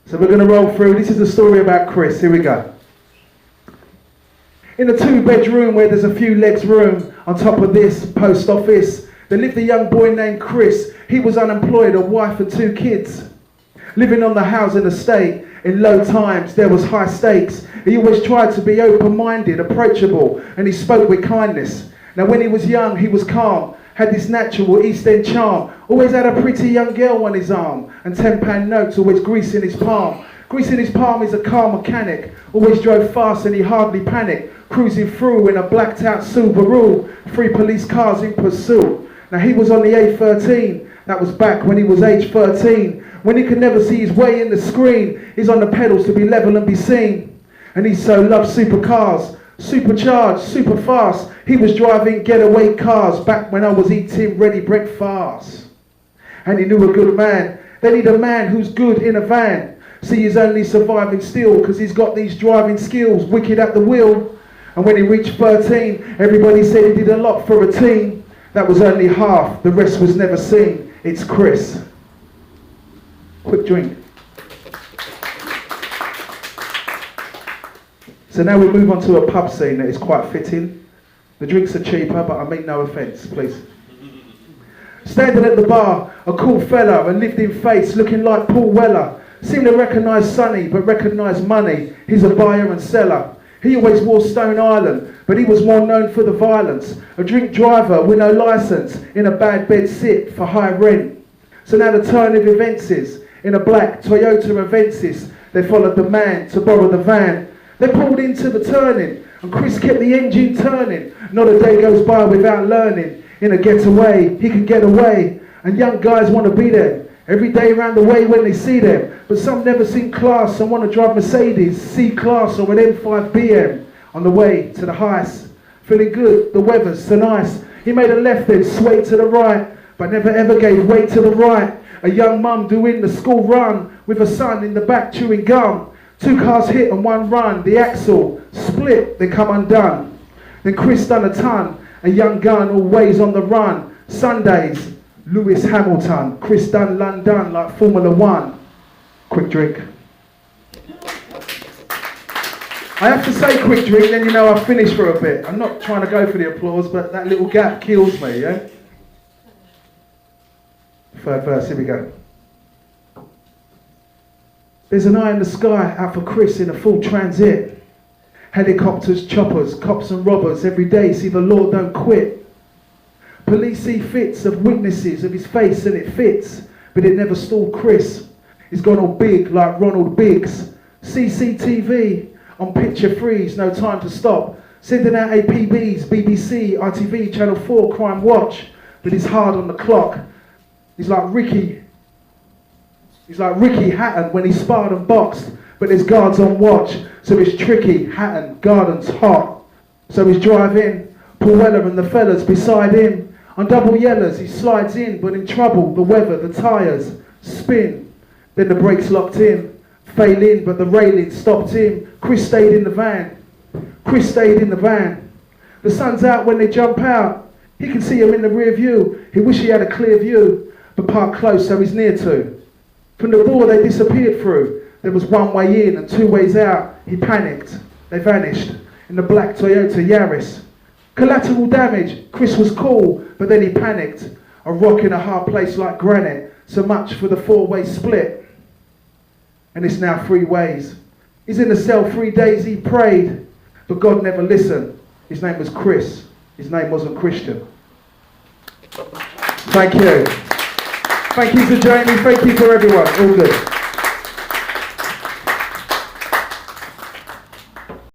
So we're going to roll through. This is the story about Cris. Here we go. In a 2-bedroom where there's a few legs room, on top of this post office, there lived a young boy named Cris. He was unemployed, a wife and 2 kids. Living on the housing estate, in low times there was high stakes. He always tried to be open-minded, approachable, and he spoke with kindness. Now when he was young, he was calm, had this natural East End charm, always had a pretty young girl on his arm, and £10 notes always greasing his palm. Greasing his palm is a car mechanic, always drove fast and he hardly panicked, cruising through in a blacked out Subaru, 3 police cars in pursuit. Now he was on the A13, that was back when he was age 13, when he could never see his way in the screen. He's on the pedals to be level and be seen, and he so loved supercars, supercharged, super fast. He was driving getaway cars back when I was eating ready breakfast. And he knew a good man. They need a man who's good in a van. See, he's only surviving still because he's got these driving skills, wicked at the wheel. And when he reached 13, everybody said he did a lot for a team. That was only half, the rest was never seen. It's Cris. Quick drink. So now we move on to a pub scene that is quite fitting. The drinks are cheaper, but I mean no offence, please. Standing at the bar, a cool fella, a lived-in face, looking like Paul Weller. Seemed to recognise Sonny, but recognise money. He's a buyer and seller. He always wore Stone Island, but he was more known for the violence. A drink driver with no licence, in a bad bed sit for high rent. So now the turn of events is, in a black Toyota Avensis, they followed the man to borrow the van. They pulled into the turning, and Cris kept the engine turning. Not a day goes by without learning. In a getaway, he can get away, and young guys want to be there every day around the way when they see them. But some never seen class and want to drive Mercedes, C-Class or an M5 BM on the way to the heist. Feeling good, the weather's so nice. He made a left then, swayed to the right, but never ever gave way to the right. A young mum doing the school run with a son in the back chewing gum. 2 cars hit and 1 run, the axle split, then come undone. Then Cris done a ton, a young gun always on the run. Sundays, Lewis Hamilton, Cris done London like Formula 1. Quick drink. I have to say quick drink, then you know I've finished for a bit. I'm not trying to go for the applause, but that little gap kills me, yeah? 3rd verse, here we go. There's an eye in the sky out for Cris in a full transit. Helicopters, choppers, cops and robbers every day see the law don't quit. Police see fits of witnesses of his face and it fits, but it never stalled Cris. He's gone all big like Ronald Biggs. CCTV on picture freeze, no time to stop. Sending out APBs, BBC, ITV, Channel 4, Crime Watch, but he's hard on the clock. He's like Ricky Hatton when he sparred and boxed, but there's guards on watch, so it's tricky. Hatton, Garden's hot, so he's driving. Paul Weller and the fellas beside him. On double yellers, he slides in, but in trouble. The weather, the tyres, spin. Then the brakes locked in, fail in, but the railing stopped him. Cris stayed in the van. Cris stayed in the van. The sun's out when they jump out. He can see him in the rear view. He wish he had a clear view, but parked close so he's near to. From the door they disappeared through. There was 1 way in and 2 ways out. He panicked. They vanished in the black Toyota Yaris. Collateral damage. Cris was cool, but then he panicked. A rock in a hard place like granite. So much for the 4-way split. And it's now 3 ways. He's in the cell 3 days he prayed, but God never listened. His name was Cris. His name wasn't Christian. Thank you. Thank you to Jamie. Thank you for everyone. All good.